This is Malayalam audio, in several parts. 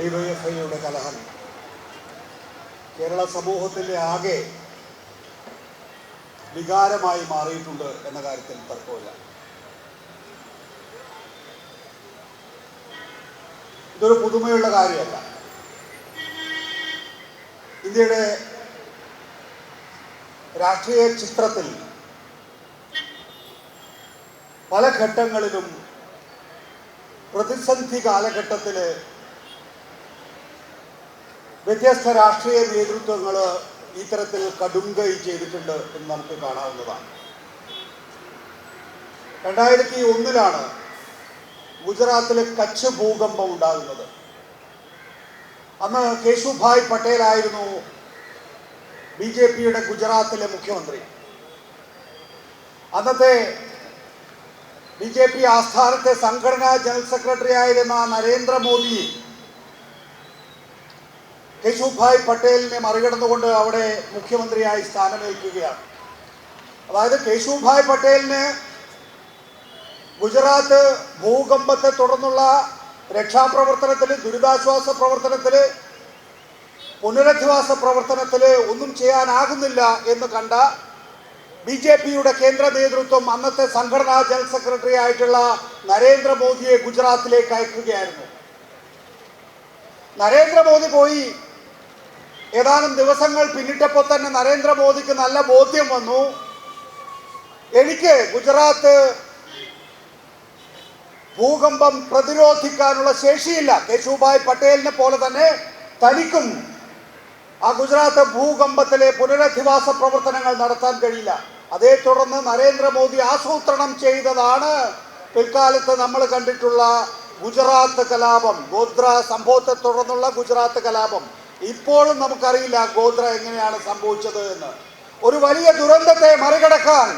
ഡിവൈഎഫ്ഐയുടെ കലഹം കേരള സമൂഹത്തിൻ്റെ ആകെ വികാരമായി മാറിയിട്ടുണ്ട് എന്ന കാര്യത്തിൽ തർക്കമില്ല. ഇതൊരു പുതുമയുള്ള കാര്യമല്ല. ഇന്ത്യയുടെ രാഷ്ട്രീയ ചിത്രത്തിൽ പല ഘട്ടങ്ങളിലും പ്രതിസന്ധി കാലഘട്ടത്തിൽ വ്യത്യസ്ത രാഷ്ട്രീയ നേതൃത്വങ്ങൾ ഇത്തരത്തിൽ കടുങ്കൈ ചെയ്തിട്ടുണ്ട് എന്ന് നമുക്ക് കാണാവുന്നതാണ്. 2001 ഗുജറാത്തിലെ കച്ച് ഭൂകമ്പം ഉണ്ടാകുന്നത്. അന്ന് കേശുഭായ് പട്ടേൽ ആയിരുന്നു BJPയുടെ ഗുജറാത്തിലെ മുഖ്യമന്ത്രി. അന്നത്തെ BJP ആസ്ഥാനത്തെ സംഘടനാ ജനറൽ സെക്രട്ടറി ആയിരുന്ന നരേന്ദ്രമോദി കേശുഭായ് പട്ടേലിനെ മറികടന്നുകൊണ്ട് അവിടെ മുഖ്യമന്ത്രിയായി സ്ഥാനമേൽക്കുകയാണ്. അതായത് കേശുഭായ് പട്ടേലിന് ഗുജറാത്ത് ഭൂകമ്പത്തെ തുടർന്നുള്ള രക്ഷാപ്രവർത്തനത്തിൽ, ദുരിതാശ്വാസ പ്രവർത്തനത്തിൽ, പുനരധിവാസ പ്രവർത്തനത്തിൽ ഒന്നും ചെയ്യാനാകുന്നില്ല എന്ന് കണ്ട BJPയുടെ കേന്ദ്ര നേതൃത്വം അന്നത്തെ സംഘടനാ ജനറൽ സെക്രട്ടറി ആയിട്ടുള്ള നരേന്ദ്രമോദിയെ ഗുജറാത്തിലേക്ക് അയക്കുകയായിരുന്നു. നരേന്ദ്രമോദി പോയി ഏതാനും ദിവസങ്ങൾ പിന്നിട്ടപ്പോൾ തന്നെ നരേന്ദ്രമോദിക്ക് നല്ല ബോധ്യം വന്നു, എനിക്ക് ഗുജറാത്ത് ഭൂകമ്പം പ്രതിരോധിക്കാനുള്ള ശേഷിയില്ല. കേശുഭായ് പട്ടേലിനെ പോലെ തന്നെ തനിക്കും ആ ഗുജറാത്ത് ഭൂകമ്പത്തിലെ പുനരധിവാസ പ്രവർത്തനങ്ങൾ നടത്താൻ കഴിയില്ല. അതേ തുടർന്ന് നരേന്ദ്രമോദി ആസൂത്രണം ചെയ്തതാണ് പിൽക്കാലത്ത് നമ്മൾ കണ്ടിട്ടുള്ള ഗുജറാത്ത് കലാപം, ഗോദ്ര സംഭവത്തെ തുടർന്നുള്ള ഗുജറാത്ത് കലാപം. ഇപ്പോഴും നമുക്കറിയില്ല ഗോദ്ര എങ്ങനെയാണ് സംഭവിച്ചത് എന്ന്. ഒരു വലിയ ദുരന്തത്തെ മറികടക്കാൻ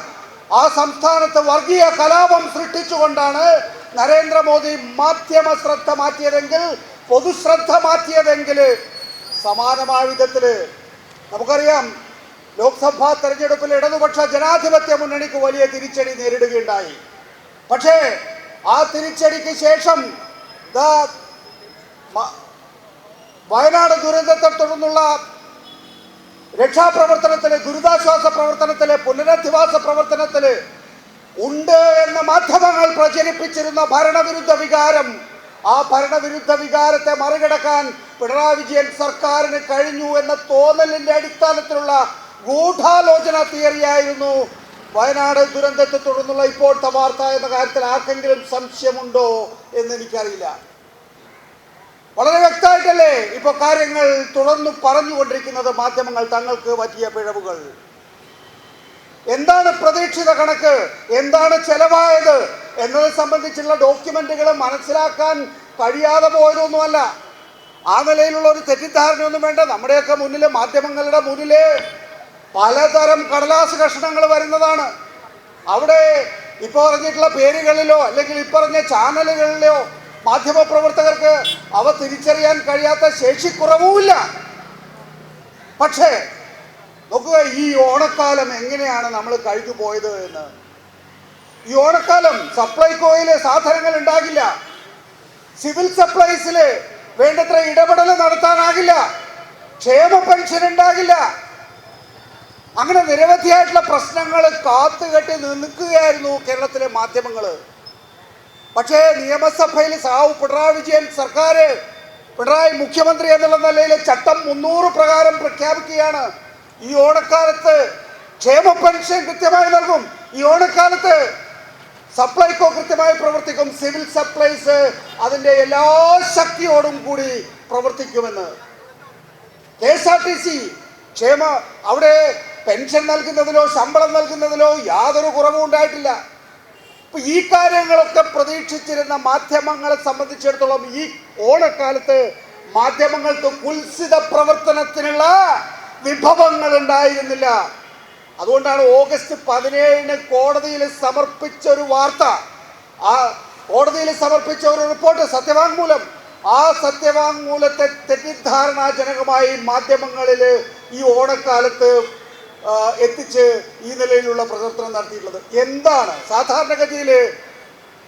ആ സംസ്ഥാനത്ത് വർഗീയ കലാപം സൃഷ്ടിച്ചുകൊണ്ടാണ് നരേന്ദ്രമോദി മാധ്യമ ശ്രദ്ധ മാറ്റിയതെങ്കിൽ, പൊതുശ്രദ്ധ മാറ്റിയതെങ്കിൽ സമാനമായ വിധത്തിൽ നമുക്കറിയാം ലോക്സഭാ തെരഞ്ഞെടുപ്പിൽ ഇടതുപക്ഷ ജനാധിപത്യ മുന്നണിക്ക് വലിയ തിരിച്ചടി നേരിടുകയുണ്ടായി. പക്ഷേ ആ തിരിച്ചടിക്ക് ശേഷം വയനാട് ദുരന്തത്തെ തുടർന്നുള്ള രക്ഷാപ്രവർത്തനത്തിൽ, ദുരിതാശ്വാസ പ്രവർത്തനത്തിൽ, പുനരധിവാസ പ്രവർത്തനത്തിൽ ഉണ്ട് എന്ന് മാധ്യമങ്ങൾ പ്രചരിപ്പിച്ചിരുന്ന ഭരണവിരുദ്ധ വികാരം, ആ ഭരണവിരുദ്ധ വികാരത്തെ മറികടക്കാൻ പിണറായി വിജയൻ സർക്കാരിന് കഴിഞ്ഞു എന്ന തോന്നലിന്റെ അടിസ്ഥാനത്തിലുള്ള ഗൂഢാലോചന തിയറിയായിരുന്നു വയനാട് ദുരന്തത്തെ തുടർന്നുള്ള ഇപ്പോഴത്തെ വാർത്ത എന്ന കാര്യത്തിൽ ആർക്കെങ്കിലും സംശയമുണ്ടോ എന്ന് എനിക്കറിയില്ല. വളരെ വ്യക്തമായിട്ടല്ലേ ഇപ്പോൾ കാര്യങ്ങൾ തുടർന്ന് പറഞ്ഞുകൊണ്ടിരിക്കുന്നത് മാധ്യമങ്ങൾ തങ്ങൾക്ക് പറ്റിയ പിഴവുകൾ. എന്താണ് പ്രതീക്ഷിത കണക്ക്, എന്താണ് ചെലവായത് എന്നത് സംബന്ധിച്ചുള്ള ഡോക്യുമെന്റുകൾ മനസ്സിലാക്കാൻ കഴിയാതെ പോയതൊന്നുമല്ല. ആ നിലയിലുള്ള ഒരു തെറ്റിദ്ധാരണയൊന്നും വേണ്ട. നമ്മുടെയൊക്കെ മുന്നിൽ, മാധ്യമങ്ങളുടെ മുന്നിൽ പലതരം കടലാസ് കഷണങ്ങൾ വരുന്നതാണ്. അവിടെ ഇപ്പോൾ പറഞ്ഞിട്ടുള്ള പേരുകളിലോ അല്ലെങ്കിൽ ഇപ്പറഞ്ഞ ചാനലുകളിലോ മാധ്യമപ്രവർത്തകർക്ക് അവ തിരിച്ചറിയാൻ കഴിയാത്ത ശേഷിക്കുറവുമില്ല. പക്ഷേ നോക്കുക, ഈ ഓണക്കാലം എങ്ങനെയാണ് നമ്മൾ കഴിഞ്ഞു പോയത് എന്ന്. ഈ ഓണക്കാലം സപ്ലൈകോയിലെ സാധനങ്ങൾ ഉണ്ടാകില്ല, സിവിൽ സപ്ലൈസില് വേണ്ടത്ര ഇടപെടൽ നടത്താനാകില്ല, ക്ഷേമ പെൻഷൻ ഉണ്ടാകില്ല. അങ്ങനെ നിരവധിയായിട്ടുള്ള പ്രശ്നങ്ങൾ കാത്തുകെട്ടി നിൽക്കുകയായിരുന്നു കേരളത്തിലെ മാധ്യമങ്ങൾ. പക്ഷേ നിയമസഭയിൽ പിണറായി വിജയൻ സർക്കാർ, പിണറായി മുഖ്യമന്ത്രി എന്നുള്ള നിലയിൽ ചട്ടം 300 പ്രകാരം പ്രഖ്യാപിക്കുകയാണ്. ഈ ഓണക്കാലത്ത് ക്ഷേമ പെൻഷൻ കൃത്യമായി നൽകും, ഈ ഓണക്കാലത്ത് സപ്ലൈകോ കൃത്യമായി പ്രവർത്തിക്കും, സിവിൽ സപ്ലൈസ് അതിൻ്റെ എല്ലാ ശക്തിയോടും കൂടി പ്രവർത്തിക്കുമെന്ന്. KSRTC അവിടെ പെൻഷൻ നൽകുന്നതിലോ ശമ്പളം നൽകുന്നതിലോ യാതൊരു കുറവും ഉണ്ടായിട്ടില്ല. ഇപ്പൊ ഈ കാര്യങ്ങളൊക്കെ പ്രതീക്ഷിച്ചിരുന്ന മാധ്യമങ്ങളെ സംബന്ധിച്ചിടത്തോളം ഈ ഓണക്കാലത്ത് മാധ്യമങ്ങൾക്ക് കുൽസിത പ്രവർത്തനത്തിനുള്ള വിഭവങ്ങൾ ഉണ്ടായിരുന്നില്ല. അതുകൊണ്ടാണ് ഓഗസ്റ്റ് 17 കോടതിയിൽ സമർപ്പിച്ച ഒരു വാർത്ത, ആ കോടതിയിൽ സമർപ്പിച്ച ഒരു റിപ്പോർട്ട്, സത്യവാങ്മൂലം, ആ സത്യവാങ്മൂലത്തെ തെറ്റിദ്ധാരണാജനകമായി മാധ്യമങ്ങളിൽ ഈ ഓണക്കാലത്ത് എത്തിച്ച് ഈ നിലയിലുള്ള പ്രവർത്തനം നടത്തിയിട്ടുള്ളത്. എന്താണ് സാധാരണഗതിയിൽ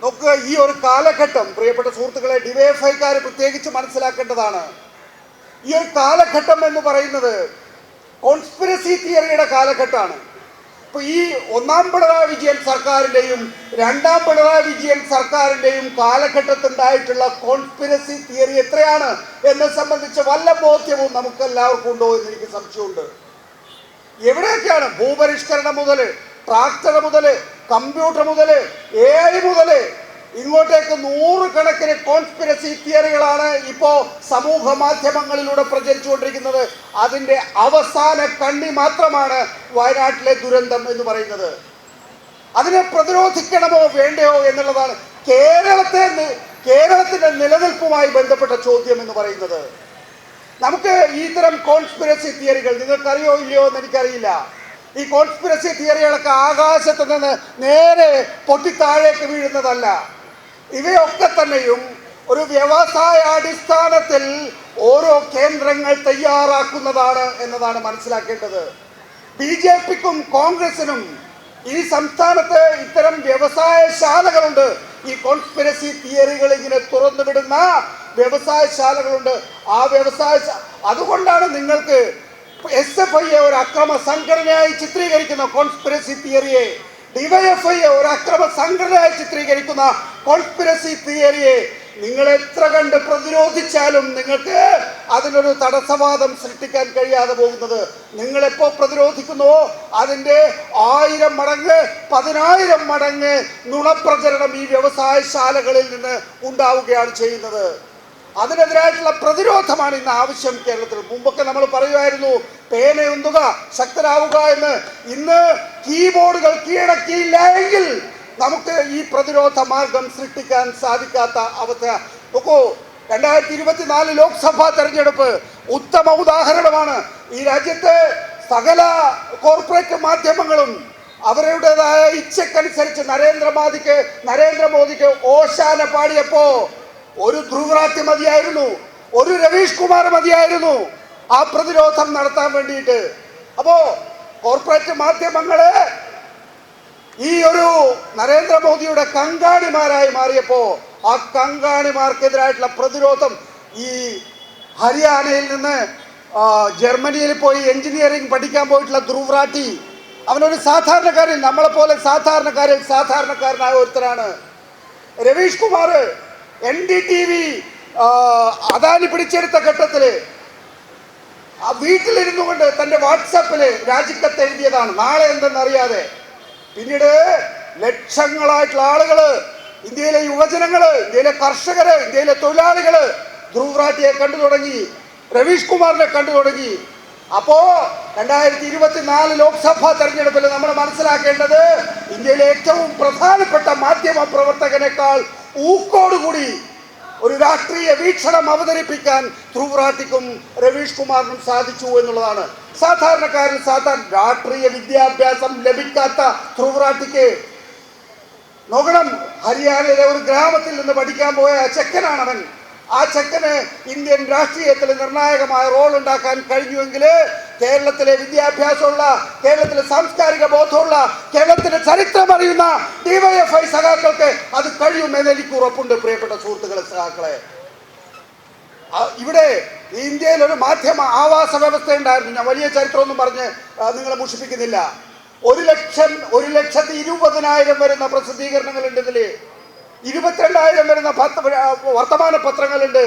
നോക്കുക, ഈ ഒരു കാലഘട്ടം പ്രിയപ്പെട്ട സുഹൃത്തുക്കളെ, ഡിവൈഎഫ്ഐക്കാർ പ്രത്യേകിച്ച് മനസ്സിലാക്കേണ്ടതാണ്. ഈ ഒരു കാലഘട്ടം എന്ന് പറയുന്നത് കോൺസ്പിരസി തിയറിയുടെ കാലഘട്ടമാണ്. ഇപ്പൊ ഈ ഒന്നാം പിണറായി വിജയൻ സർക്കാരിൻ്റെയും രണ്ടാം പിണറായി വിജയൻ സർക്കാരിൻ്റെയും കാലഘട്ടത്തിലുണ്ടായിട്ടുള്ള കോൺസ്പിരസി തിയറി എത്രയാണ് എന്നെ സംബന്ധിച്ച് വല്ല ബോധ്യവും നമുക്ക് എല്ലാവർക്കും ഉണ്ടോ എന്ന് എനിക്ക് സംശയമുണ്ട്. എവിടെയൊക്കെയാണ് ഭൂപരിഷ്കരണം മുതൽ, ട്രാക്ടർ മുതൽ, കമ്പ്യൂട്ടർ മുതൽ, AI മുതൽ ഇങ്ങോട്ടേക്ക് നൂറുകണക്കിന് കോൺസ്പിരസി തിയറികളാണ് ഇപ്പോൾ സമൂഹ മാധ്യമങ്ങളിലൂടെ പ്രചരിച്ചുകൊണ്ടിരിക്കുന്നത്. അതിൻ്റെ അവസാന കണ്ണി മാത്രമാണ് വയനാട്ടിലെ ദുരന്തം എന്ന് പറയുന്നത്. അതിനെ പ്രതിരോധിക്കണമോ വേണ്ടയോ എന്നുള്ളതാണ് കേരളത്തിൻ്റെ നിലനിൽപ്പുമായി ബന്ധപ്പെട്ട ചോദ്യം എന്ന് പറയുന്നത്. നമുക്ക് ഇത്തരം കോൺസ്പിരസി തിയറികൾ നിങ്ങൾക്കറിയോ ഇല്ലയോ എന്ന് എനിക്കറിയില്ല. ഈ കോൺസ്പിരസി തിയറികളൊക്കെ ആകാശത്ത് നിന്ന് നേരെ പൊട്ടിത്താഴേക്ക് വീഴുന്നതല്ല. ഇവയൊക്കെ തന്നെയും ഒരു വ്യവസായ അടിസ്ഥാനത്തിൽ ഓരോ കേന്ദ്രങ്ങൾ തയ്യാറാക്കുന്നതാണ് എന്നതാണ് മനസ്സിലാക്കേണ്ടത്. BJPക്കും കോൺഗ്രസിനും ഈ സംസ്ഥാനത്ത് ഇത്തരം വ്യവസായശാലകളുണ്ട്. ഈ കോൺസ്പിരസി തിയറികൾ ഇങ്ങനെ തുറന്നുവിടുന്ന വ്യവസായശാലകളുണ്ട്. ആ അതുകൊണ്ടാണ് നിങ്ങൾക്ക് SFI ഒരു അക്രമ സംഘടനയായി ചിത്രീകരിക്കുന്ന കോൺസ്പിരസി തിയറിയെ, DYFI ഒരു അക്രമ സംഘടനയായി ചിത്രീകരിക്കുന്ന കോൺസ്പിരസി തിയറിയെ നിങ്ങൾ എത്ര കണ്ട് പ്രതിരോധിച്ചാലും നിങ്ങൾക്ക് അതിനൊരു തടസ്സവാദം സൃഷ്ടിക്കാൻ കഴിയാതെ പോകുന്നത്. നിങ്ങളെപ്പോ പ്രതിരോധിക്കുന്നുവോ അതിൻ്റെ 1000 മടങ്ങ് 10,000 മടങ്ങ് നുണപ്രചരണം ഈ വ്യവസായശാലകളിൽ നിന്ന് ഉണ്ടാവുകയാണ് ചെയ്യുന്നത്. അതിനെതിരായിട്ടുള്ള പ്രതിരോധമാണ് ഇന്ന് ആവശ്യം കേരളത്തിൽ. മുമ്പൊക്കെ നമ്മൾ പറയുമായിരുന്നു പേനയുന്തുക ശക്തരാവുക എന്ന്. ഇന്ന് കീബോർഡുകൾ കീഴടക്കിയില്ല എങ്കിൽ നമുക്ക് ഈ പ്രതിരോധ മാർഗം സൃഷ്ടിക്കാൻ സാധിക്കാത്ത അവസ്ഥ. നോക്കൂ, 2024 ലോക്സഭാ തെരഞ്ഞെടുപ്പ് ഉത്തമ ഉദാഹരണമാണ്. ഈ രാജ്യത്തെ സകല കോർപ്പറേറ്റ് മാധ്യമങ്ങളും അവരുടേതായ ഇച്ഛക്കനുസരിച്ച് നരേന്ദ്രമോദിക്ക് ഓശാന പാടിയപ്പോ ഒരു ധ്രുവറാത്തി മതിയായിരുന്നു, ഒരു രവീഷ് കുമാർ മതിയായിരുന്നു ആ പ്രതിരോധം നടത്താൻ വേണ്ടിയിട്ട്. അപ്പോ കോർപ്പറേറ്റ് മാധ്യമങ്ങള് ഈ ഒരു നരേന്ദ്രമോദിയുടെ കങ്കാണിമാരായി മാറിയപ്പോ ആ കങ്കാണിമാർക്കെതിരായിട്ടുള്ള പ്രതിരോധം ഈ ഹരിയാനയിൽ നിന്ന് ജർമ്മനിയിൽ പോയി എഞ്ചിനീയറിംഗ് പഠിക്കാൻ പോയിട്ടുള്ള ധ്രുവറാട്ടി, അവനൊരു സാധാരണക്കാരൻ, നമ്മളെപ്പോലെ സാധാരണക്കാരനായ ഒരുത്തരാണ്. രവീഷ് കുമാർ NDTV അദാനി പിടിച്ചെടുത്ത ഘട്ടത്തില് വീട്ടിലിരുന്നു കൊണ്ട് തന്റെ വാട്സാപ്പില് രാജിക്കത്ത് എഴുതിയതാണ്, നാളെ എന്തെന്നറിയാതെ. പിന്നീട് ലക്ഷങ്ങളായിട്ടുള്ള ആളുകള്, ഇന്ത്യയിലെ യുവജനങ്ങള്, ഇന്ത്യയിലെ കർഷകര്, ഇന്ത്യയിലെ തൊഴിലാളികള് ധ്രുവറാട്ടിയെ കണ്ടു തുടങ്ങി, രവീഷ് കുമാറിനെ കണ്ടു തുടങ്ങി. അപ്പോ 2024 ലോക്സഭാ തെരഞ്ഞെടുപ്പിൽ നമ്മൾ മനസ്സിലാക്കേണ്ടത് ഇന്ത്യയിലെ ഏറ്റവും പ്രധാനപ്പെട്ട മാധ്യമ പ്രവർത്തകനേക്കാൾ ഊക്കോടുകൂടി ഒരു രാഷ്ട്രീയ വീക്ഷണം അവതരിപ്പിക്കാൻ ധ്രുവറാട്ടിക്കും രവീഷ് കുമാറിനും സാധിച്ചു എന്നുള്ളതാണ്. സാധാരണക്കാരൻ രാഷ്ട്രീയ വിദ്യാഭ്യാസം ലഭിക്കാത്ത ധ്രുവറാട്ടിക്ക് നോക്കണം, ഹരിയാനയിലെ ഒരു ഗ്രാമത്തിൽ നിന്ന് പഠിക്കാൻ പോയ ചെക്കനാണവൻ. ആ ചെക്കന് ഇന്ത്യൻ രാഷ്ട്രീയത്തിൽ നിർണായകമായ റോൾ ഉണ്ടാക്കാൻ കഴിഞ്ഞുവെങ്കിൽ കേരളത്തിലെ വിദ്യാഭ്യാസമുള്ള, കേരളത്തിലെ സാംസ്കാരിക ബോധമുള്ള, കേരളത്തിലെ ചരിത്രം അറിയുന്ന DYFI സഖാക്കൾക്ക് അത് കഴിയുമെന്ന് എനിക്ക് ഉറപ്പുണ്ട്. പ്രിയപ്പെട്ട സുഹൃത്തുക്കളെ, സഖാക്കളെ, ഇവിടെ ഇന്ത്യയിൽ ഒരു മാധ്യമ ആവാസ വ്യവസ്ഥ ഉണ്ടായിരുന്നു. ഞാൻ വലിയ ചരിത്രമൊന്നും പറഞ്ഞ് നിങ്ങളെ മുഷിപ്പിക്കുന്നില്ല. 1,20,000 വരുന്ന പ്രസിദ്ധീകരണങ്ങളുണ്ട്. ഇതില് 22,000 വരുന്ന വർത്തമാന പത്രങ്ങളുണ്ട്.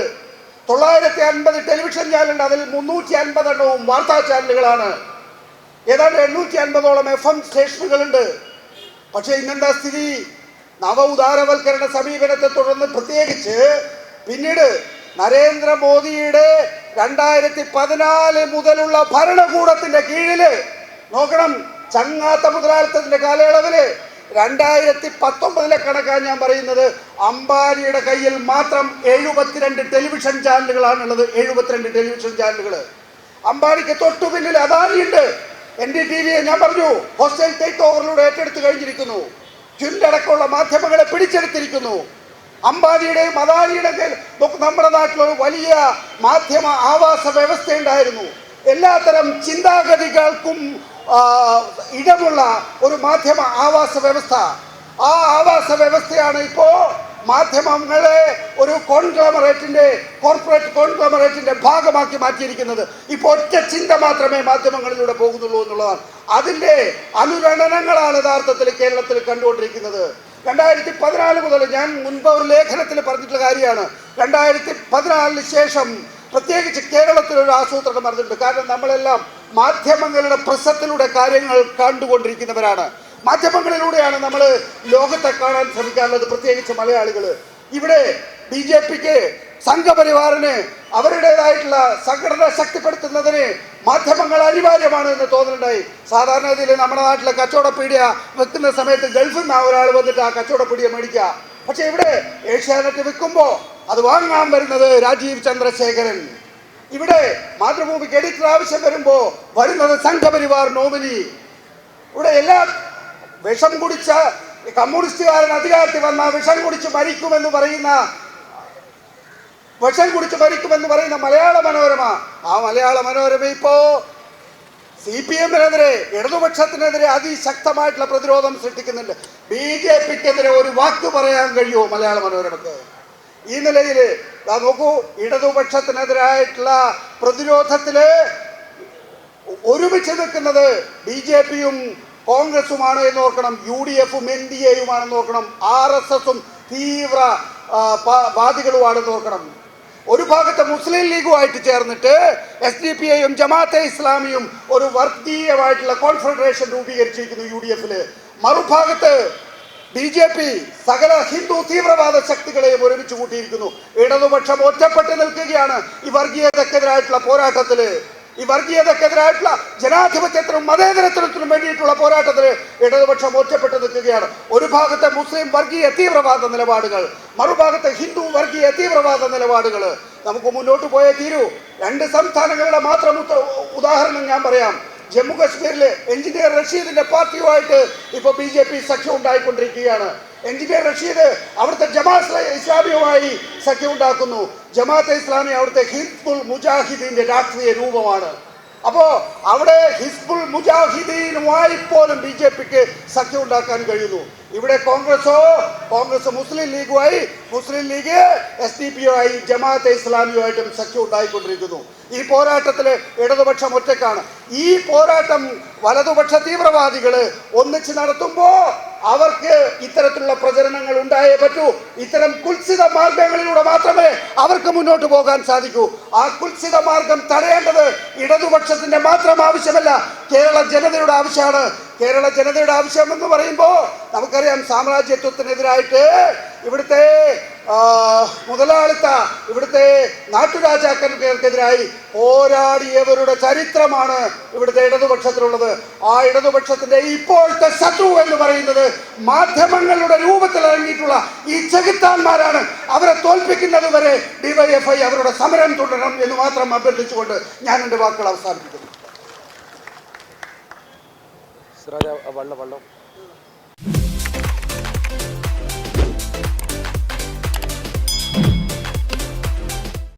950 ടെലിവിഷൻ ചാനലുണ്ട്. അതിൽ 350 എണ്ണവും വാർത്താ ചാനലുകളാണ്. ഏതാണ്ട് 850ഓളം FM സ്റ്റേഷനുകളുണ്ട്. പക്ഷെ ഇന്നെന്താ സ്ഥിതി? നവ ഉദാരവൽക്കരണ സമീപനത്തെ തുടർന്ന് പ്രത്യേകിച്ച് പിന്നീട് നരേന്ദ്രമോദിയുടെ 2014 മുതലുള്ള ഭരണകൂടത്തിന്റെ കീഴില് നോക്കണം, ചങ്ങാത്ത മുതലാളിത്തത്തിന്റെ കാലയളവില് 2019 കണക്കാണ് ഞാൻ പറയുന്നത്. അംബാനിയുടെ കയ്യിൽ മാത്രം 72 ടെലിവിഷൻ ചാനലുകളാണുള്ളത്. 72 ടെലിവിഷൻ ചാനലുകൾ. അംബാനിക്ക് തൊട്ടു പിന്നിൽ അദാനിയുണ്ട്. NDTV ഞാൻ പറഞ്ഞു ഹോസ്റ്റൽ ടേക്ക് ഓവറിലൂടെ ഏറ്റെടുത്ത് കഴിഞ്ഞിരിക്കുന്നു. ചുണ്ടടക്കമുള്ള മാധ്യമങ്ങളെ പിടിച്ചെടുത്തിരിക്കുന്നു. അംബാനിയുടെയും അദാനിയുടെയും നമ്മുടെ നാട്ടിലൊരു വലിയ മാധ്യമ ആവാസ വ്യവസ്ഥ ഉണ്ടായിരുന്നു. എല്ലാത്തരം ചിന്താഗതികൾക്കും ഇടമുള്ള ഒരു മാധ്യമ ആവാസ വ്യവസ്ഥ. ആ ആവാസ വ്യവസ്ഥയാണ് ഇപ്പോ മാധ്യമങ്ങളെ ഒരു കോർപ്പറേറ്റ് കോൺഗ്ലോമറേറ്റിന്റെ ഭാഗമാക്കി മാറ്റിയിരിക്കുന്നത്. ഇപ്പോൾ ഒറ്റ ചിന്ത മാത്രമേ മാധ്യമങ്ങളിലൂടെ പോകുന്നുള്ളൂ എന്നുള്ളതാണ്. അതിന്റെ അനുരണനങ്ങളാണ് യഥാർത്ഥത്തിൽ കേരളത്തിൽ കണ്ടുകൊണ്ടിരിക്കുന്നത്. 2014 മുതൽ ഞാൻ മുൻപ് ഒരു ലേഖനത്തിൽ പറഞ്ഞിട്ടുള്ള കാര്യമാണ്. 2014 ശേഷം പ്രത്യേകിച്ച് കേരളത്തിൽ ഒരു ആസൂത്രണം നടന്നിട്ടുണ്ട്. കാരണം നമ്മളെല്ലാം മാധ്യമങ്ങളുടെ പ്രസത്തിലൂടെ കാര്യങ്ങൾ കണ്ടുകൊണ്ടിരിക്കുന്നവരാണ്. മാധ്യമങ്ങളിലൂടെയാണ് നമ്മൾ ലോകത്തെ കാണാൻ ശ്രമിക്കാറുള്ളത്, പ്രത്യേകിച്ച് മലയാളികൾ. ഇവിടെ BJPക്ക് സംഘപരിവാറിന് അവരുടേതായിട്ടുള്ള സംഘടന ശക്തിപ്പെടുത്തുന്നതിന് മാധ്യമങ്ങൾ അനിവാര്യമാണ് എന്ന് തോന്നലുണ്ടായി. സാധാരണഗതിയിൽ നമ്മുടെ നാട്ടിലെ കച്ചവടപ്പീടിയ വെക്കുന്ന സമയത്ത് ഗൾഫിൽ നിന്ന് ഒരാൾ വന്നിട്ട് ആ കച്ചവടപ്പീടിയ മേടിക്കുക. പക്ഷെ ഇവിടെ ഏഷ്യാനെറ്റ് വിൽക്കുമ്പോൾ അത് വാങ്ങാൻ വരുന്നത് രാജീവ് ചന്ദ്രശേഖരൻ. ഇവിടെ മാതൃഭൂമിക്ക് എഡിറ്റർ ആവശ്യം വരുമ്പോൾ വരുന്നത് സംഘപരിവാർ നോമിനി. ഇവിടെ എല്ലാ വിഷം കുടിച്ച കമ്മ്യൂണിസ്റ്റുകാരൻ അധികാരത്തിൽ വന്ന വിഷം കുടിച്ച് മരിക്കുമെന്ന് പറയുന്ന മലയാള മനോരമ, ആ മലയാള മനോരമ ഇപ്പോ CPM-നെതിരെ ഇടതുപക്ഷത്തിനെതിരെ അതിശക്തമായിട്ടുള്ള പ്രതിരോധം സൃഷ്ടിക്കുന്നുണ്ട്. BJPക്കെതിരെ ഒരു വാക്ക് പറയാൻ കഴിയുമോ മലയാള മനോരമക്ക്? ഈ നിലയിൽ നോക്കൂ, ഇടതുപക്ഷത്തിനെതിരായിട്ടുള്ള പ്രതിരോധത്തില് ഒരുമിച്ച് നിൽക്കുന്നത് BJPയും കോൺഗ്രസുമാണ് എന്ന് ഓർക്കണം, UDF-ഉം NDA-യുമാണെന്ന് ഓർക്കണം, RSS-ഉം തീവ്ര വാദികളുമാണെന്ന് ഓർക്കണം. ഒരു ഭാഗത്ത് മുസ്ലിം ലീഗുമായിട്ട് ചേർന്നിട്ട് SDPI-യും ജമാഅത്തെ ഇസ്ലാമിയും ഒരു വർഗീയമായിട്ടുള്ള കോൺഫെഡറേഷൻ രൂപീകരിച്ചിരിക്കുന്നു UDF-ല്. മറുഭാഗത്ത് BJP സകല ഹിന്ദു തീവ്രവാദ ശക്തികളെയും ഒരുമിച്ച് കൂട്ടിയിരിക്കുന്നു. ഇടതുപക്ഷം ഒറ്റപ്പെട്ട് നിൽക്കുകയാണ് ഈ വർഗീയതക്കെതിരായിട്ടുള്ള പോരാട്ടത്തില്. ഈ വർഗീയതക്കെതിരായിട്ടുള്ള ജനാധിപത്യത്തിനും മതേതരത്വത്തിനും വേണ്ടിയിട്ടുള്ള പോരാട്ടത്തിൽ ഇടതുപക്ഷം ഒറ്റപ്പെട്ട് നിൽക്കുകയാണ്. ഒരു ഭാഗത്തെ മുസ്ലിം വർഗീയ തീവ്രവാദ നിലപാടുകൾ, മറുഭാഗത്തെ ഹിന്ദു വർഗീയ തീവ്രവാദ നിലപാടുകൾ. നമുക്ക് മുന്നോട്ട് പോയേ തീരൂ. 2 സംസ്ഥാനങ്ങളുടെ മാത്രം ഉദാഹരണം ഞാൻ പറയാം. ജമ്മു കാശ്മീരിലെ എഞ്ചിനീയർ റഷീദിന്റെ പാർട്ടിയുമായിട്ട് ഇപ്പോൾ BJP സഖ്യം ഉണ്ടായിക്കൊണ്ടിരിക്കുകയാണ്. എഞ്ചിനീയർ റഷീദ് അവിടുത്തെ ജമാഅത്തെ ഇസ്ലാമിയുമായി സഖ്യം ഉണ്ടാക്കുന്നു. ജമാഅത്തെ ഇസ്ലാമി അവിടുത്തെ ഹിസ്ബുൾ മുജാഹിദീന്റെ രാഷ്ട്രീയ രൂപമാണ്. അപ്പോ അവിടെ ഹിസ്ബുൾ മുജാഹിദീനുമായി പോലും BJPക്ക് സഖ്യം ഉണ്ടാക്കാൻ കഴിയുന്നു. ഇവിടെ കോൺഗ്രസ് മുസ്ലിം ലീഗുമായി, മുസ്ലിം ലീഗ് SDPI ജമാഅത്തെ ഇസ്ലാമിയുമായിട്ടും സഖ്യം ഉണ്ടായിക്കൊണ്ടിരിക്കുന്നു. ഈ പോരാട്ടത്തിൽ ഇടതുപക്ഷം ഒറ്റക്കാണ്. ഈ പോരാട്ടം വലതുപക്ഷ തീവ്രവാദികൾ ഒന്നിച്ച് നടത്തുമ്പോൾ അവർക്ക് ഇത്തരത്തിലുള്ള പ്രചരണങ്ങൾ ഉണ്ടായേ പറ്റൂ. ഇത്തരം കുൽസിത മാർഗങ്ങളിലൂടെ മാത്രമേ അവർക്ക് മുന്നോട്ട് പോകാൻ സാധിക്കൂ. ആ കുൽസിത മാർഗം തടയേണ്ടത് ഇടതുപക്ഷത്തിന്റെ മാത്രം ആവശ്യമല്ല, കേരള ജനതയുടെ ആവശ്യമാണ്. കേരള ജനതയുടെ ആവശ്യം എന്ന് പറയുമ്പോൾ നമുക്കറിയാം, സാമ്രാജ്യത്വത്തിനെതിരായിട്ട് ഇവിടുത്തെ മുതലാളിത്ത, ഇവിടുത്തെ നാട്ടുരാജാക്കന്മാർക്കെതിരായി പോരാടിയവരുടെ ചരിത്രമാണ് ഇവിടുത്തെ ഇടതുപക്ഷത്തിലുള്ളത്. ആ ഇടതുപക്ഷത്തിന്റെ ഇപ്പോഴത്തെ ശത്രു എന്ന് പറയുന്നത് മാധ്യമങ്ങളുടെ രൂപത്തിൽ ഇറങ്ങിയിട്ടുള്ള ഈ ചെകുത്താന്മാരാണ്. അവരെ തോൽപ്പിക്കുന്നത് വരെ DYFI അവരുടെ സമരം തുടരണം എന്ന് മാത്രം അഭ്യർത്ഥിച്ചുകൊണ്ട് ഞാൻ എൻ്റെ വാക്കുകൾ അവസാനിപ്പിക്കുന്നു.